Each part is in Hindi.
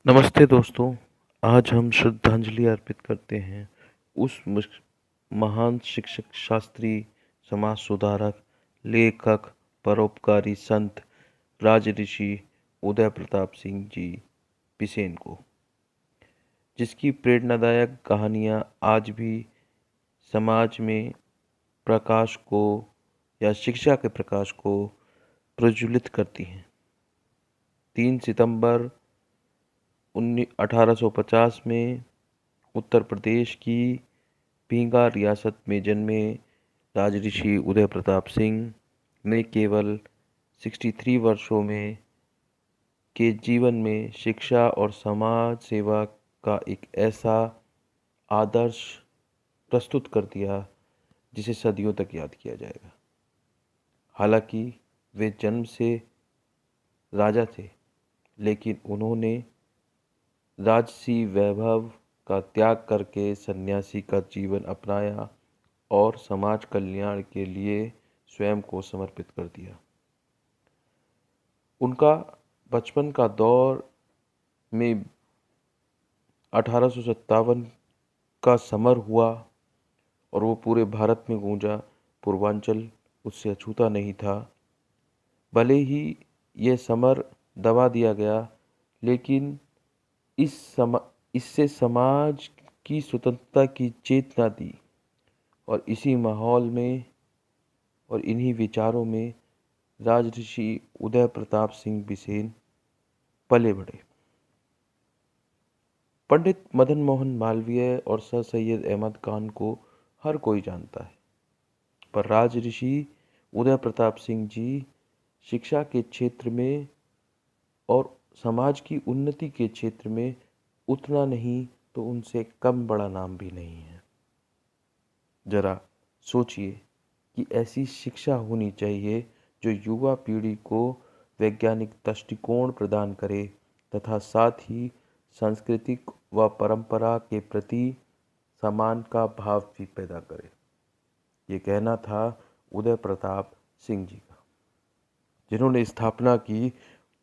नमस्ते दोस्तों। आज हम श्रद्धांजलि अर्पित करते हैं उस महान शिक्षक, शास्त्री, समाज सुधारक, लेखक, परोपकारी संत, राजऋषि उदय प्रताप सिंह जी बिसेन को, जिसकी प्रेरणादायक कहानियाँ आज भी समाज में प्रकाश को या शिक्षा के प्रकाश को प्रज्वलित करती हैं। 3 सितंबर 1850 में उत्तर प्रदेश की भींगा रियासत में जन्मे राजऋषि उदय प्रताप सिंह ने केवल 63 वर्षों में के जीवन में शिक्षा और समाज सेवा का एक ऐसा आदर्श प्रस्तुत कर दिया जिसे सदियों तक याद किया जाएगा। हालांकि वे जन्म से राजा थे, लेकिन उन्होंने राजसी वैभव का त्याग करके सन्यासी का जीवन अपनाया और समाज कल्याण के लिए स्वयं को समर्पित कर दिया। उनका बचपन का दौर में 1857 का समर हुआ और वो पूरे भारत में गूंजा। पूर्वांचल उससे अछूता नहीं था। भले ही ये समर दबा दिया गया, लेकिन इससे समाज की स्वतंत्रता की चेतना दी और इसी माहौल में और इन्हीं विचारों में राजऋषि उदय प्रताप सिंह बिसेन पले बढ़े। पंडित मदन मोहन मालवीय और सर सैयद अहमद खान को हर कोई जानता है, पर राजऋषि उदय प्रताप सिंह जी शिक्षा के क्षेत्र में और समाज की उन्नति के क्षेत्र में उतना नहीं तो उनसे कम बड़ा नाम भी नहीं है। जरा सोचिए कि ऐसी शिक्षा होनी चाहिए जो युवा पीढ़ी को वैज्ञानिक दृष्टिकोण प्रदान करे तथा साथ ही सांस्कृतिक व परंपरा के प्रति सम्मान का भाव भी पैदा करे। ये कहना था उदय प्रताप सिंह जी का, जिन्होंने स्थापना की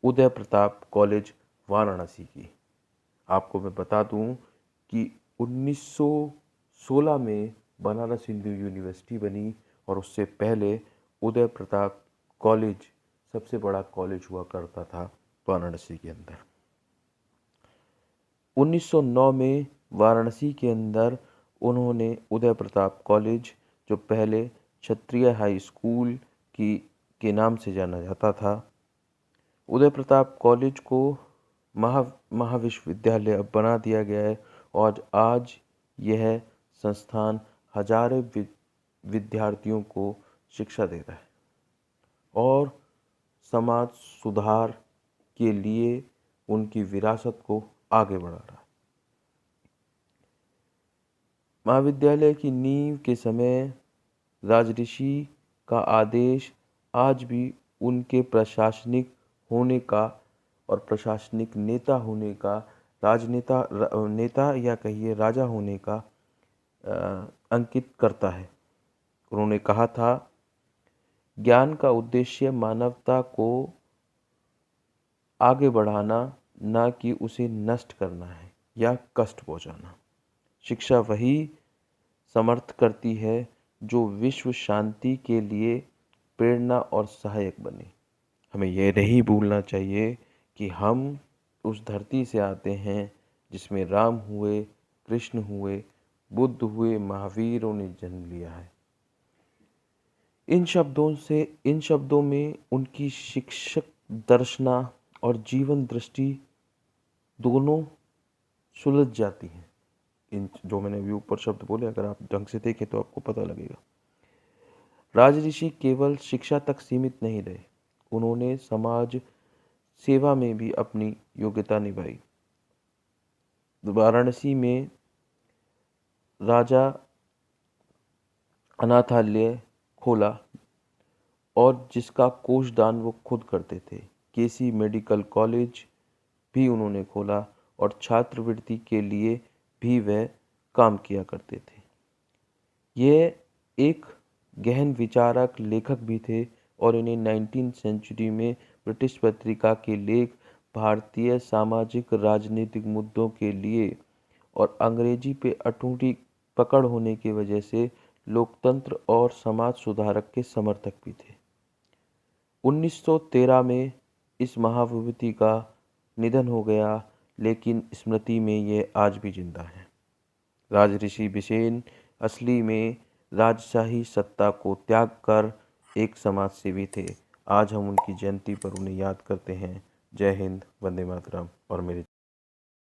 उदय प्रताप कॉलेज वाराणसी की। आपको मैं बता दूं कि 1916 में बनारस हिंदू यूनिवर्सिटी बनी और उससे पहले उदय प्रताप कॉलेज सबसे बड़ा कॉलेज हुआ करता था वाराणसी के अंदर। 1909 में वाराणसी के अंदर उन्होंने उदय प्रताप कॉलेज, जो पहले क्षत्रिय हाई स्कूल के नाम से जाना जाता था, उदय प्रताप कॉलेज को महाविश्वविद्यालय अब बना दिया गया है और आज यह संस्थान हजारों विद्यार्थियों को शिक्षा दे रहा है और समाज सुधार के लिए उनकी विरासत को आगे बढ़ा रहा है। महाविद्यालय की नींव के समय राजऋषि का आदेश आज भी उनके प्रशासनिक होने का और प्रशासनिक नेता होने का, नेता या कहिए राजा होने का अंकित करता है। उन्होंने कहा था, ज्ञान का उद्देश्य मानवता को आगे बढ़ाना, ना कि उसे नष्ट करना है या कष्ट पहुंचाना। शिक्षा वही समर्थ करती है जो विश्व शांति के लिए प्रेरणा और सहायक बने। हमें यह नहीं भूलना चाहिए कि हम उस धरती से आते हैं जिसमें राम हुए, कृष्ण हुए, बुद्ध हुए, महावीरों ने जन्म लिया है। इन शब्दों में उनकी शिक्षक दर्शना और जीवन दृष्टि दोनों सुलझ जाती हैं। इन जो मैंने अभी ऊपर शब्द बोले, अगर आप ढंग से देखें तो आपको पता लगेगा। राजऋषि केवल शिक्षा तक सीमित नहीं रहे, उन्होंने समाज सेवा में भी अपनी योग्यता निभाई। वाराणसी में राजा अनाथालय खोला और जिसका कोषदान वो खुद करते थे। केसी मेडिकल कॉलेज भी उन्होंने खोला और छात्रवृत्ति के लिए भी वह काम किया करते थे। ये एक गहन विचारक लेखक भी थे और इन्हें 19वीं सेंचुरी में ब्रिटिश पत्रिका के लेख भारतीय सामाजिक राजनीतिक मुद्दों के लिए और अंग्रेजी पे अटूटी पकड़ होने की वजह से लोकतंत्र और समाज सुधारक के समर्थक भी थे। 1913 में इस महाविभूति का निधन हो गया, लेकिन स्मृति में ये आज भी जिंदा है। राजऋषि बिसेन असली में राजशाही सत्ता को त्याग कर एक समाजसेवी थे। आज हम उनकी जयंती पर उन्हें याद करते हैं। जय हिंद, वंदे मातरम और मेरे